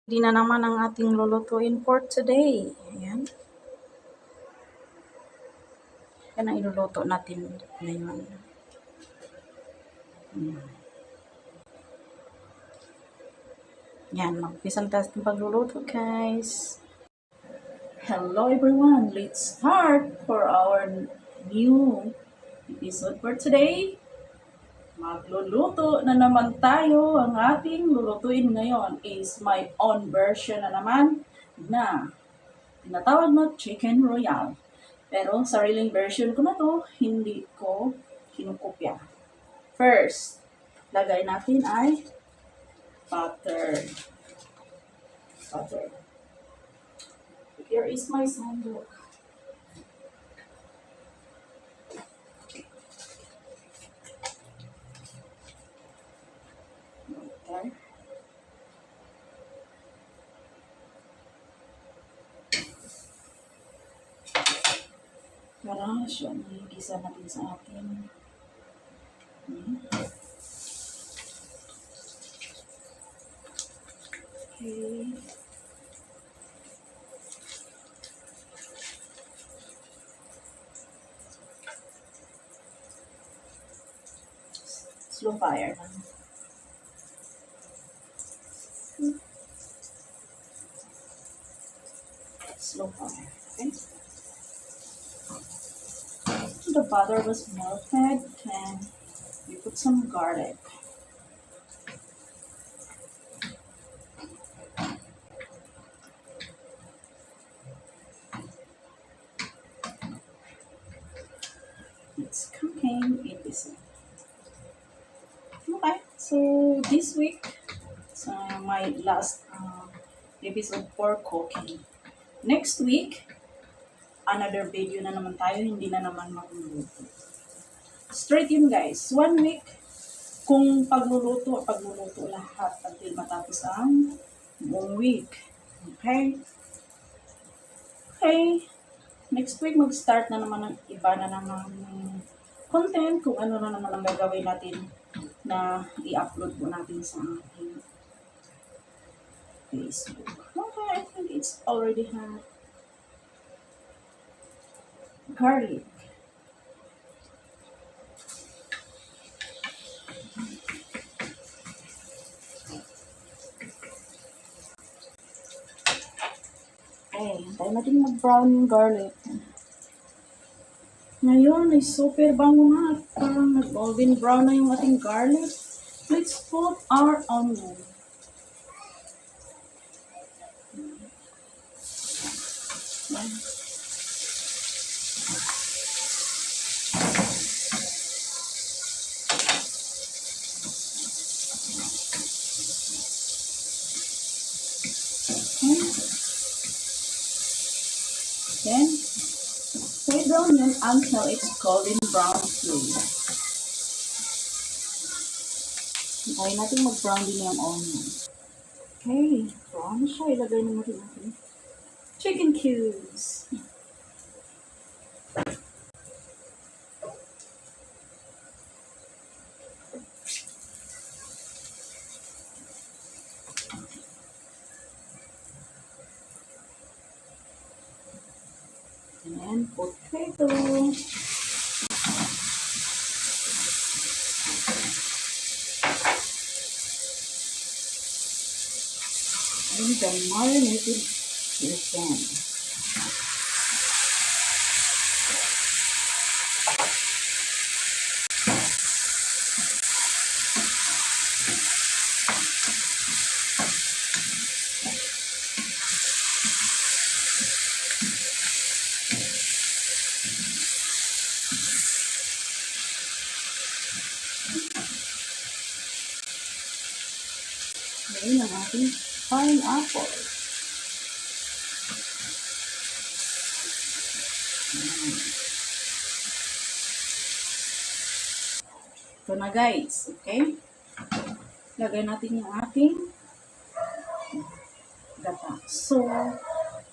Ready na naman ang ating lulutuin for today. Ayan. Yan ang iluluto natin ngayon. Yan, mag-umpisa tayo ng pagluluto, guys. Hello everyone, let's start for our new episode for today. Magluluto na naman tayo. Ang ating lulutuin ngayon is my own version na naman na tinatawag na chicken royale. Pero sariling version ko na to, hindi ko kinukopya. First, lagay natin ay butter. Here is my sandok. Okay. Para siya nagigisa natin sa atin. Okay. Slow fire lang. Slow fire. Okay. So the butter was melted, and we put some garlic. It's cooking. It is okay. So this week, my last episode for cooking. Next week, another video na naman tayo. Hindi na naman magluluto. Straight yun, guys. 1 week kung pagluluto lahat until matapos ang buong week. Okay? Okay. Next week, mag-start na naman ng iba na naman content kung ano na naman ang gagawin natin na i-upload po natin sa ating Facebook. Okay, I think it's already had garlic. Okay, hintayin natin mag-brown yung garlic. Ngayon ay super bango na at parang nag-golden brown na yung ating garlic. Let's put our onion. Then, fry the onion until it's golden brown too. Hintayin natin mag-brown din yung onion. Okay, brown na siya. Ilagay na natin chicken cubes. And potato. And the marinated chicken. Ngayon ang ating pineapple. Ito na, guys. Okay? Lagay natin yung ating gata. So,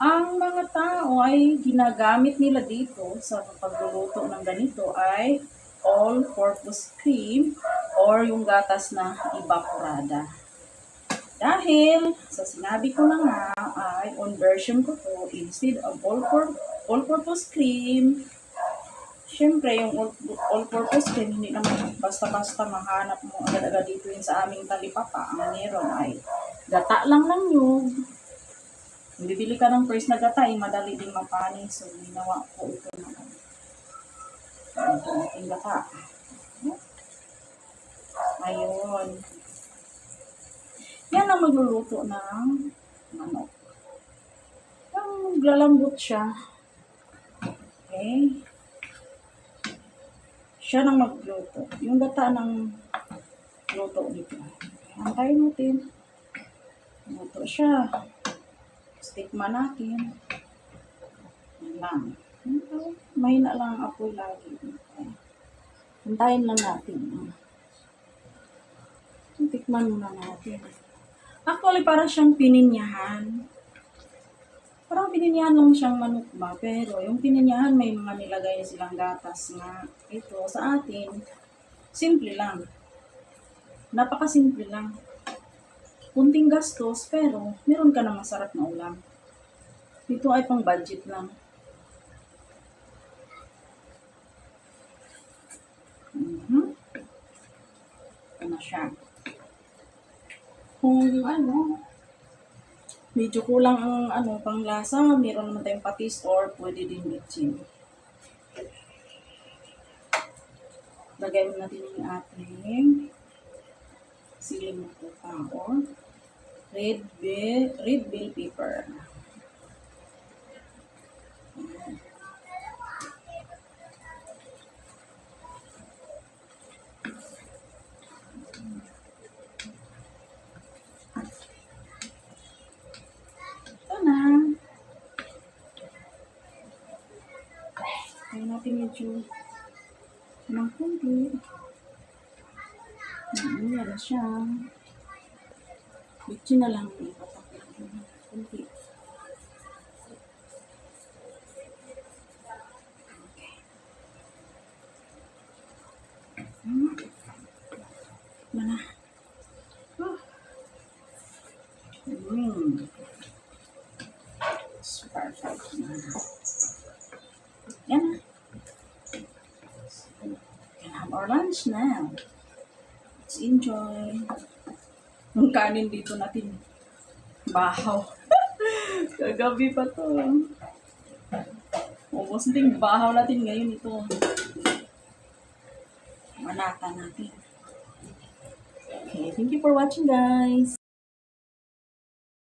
ang mga tao ay ginagamit nila dito sa pagluluto ng ganito ay all-purpose cream or yung gatas na evaporada. Dahil, sa sinabi ko na nga, ay on version ko to, instead of all-purpose cream, syempre, yung all-purpose cream, hindi naman basta-basta mahanap mo agad-agad dito yun sa aming talipapa. Ang meron ay gata lang ng nyug. Kung bibili ka ng first na gata, ay madali din mapanis. So, ginawa ko ito na. Ito natin gata. Ayun. Yan ang magluluto ng manok. Yung maglalambot siya. Okay. Siya nang magluto. Yung gata ng luto dito. Antayin natin. Luto siya. Stikman natin. Yan lang. Mahina lang ang apoy lagi. Okay. Antayin lang natin. Tikman muna natin. Actually, parang siyang pininyahan. Parang pininyahan lang siyang manok ba? Pero yung pininyahan may mga nilagay silang gatas nga. Ito sa atin, simple lang. Napakasimple lang. Kunting gastos, pero meron ka na masarap na ulam. Ito ay pang budget lang. Ito na siya. Kung medyo kulang ang panglasa, meron naman tayong patis or pwede din bitchin. Lagay mo natin yung ating siling mapuka or red bell pepper. Kaya natin medyo ng kunti. Meron siya. Bitchin na lang. Ipatak natin. Kunti. Okay. Mana? It's perfect. Yan na. Can have our lunch now. Let's enjoy. Yung kanin dito natin. Bahaw. Kagabi pa to. Almost ding bahaw natin ngayon ito. Manata natin. Okay, thank you for watching guys.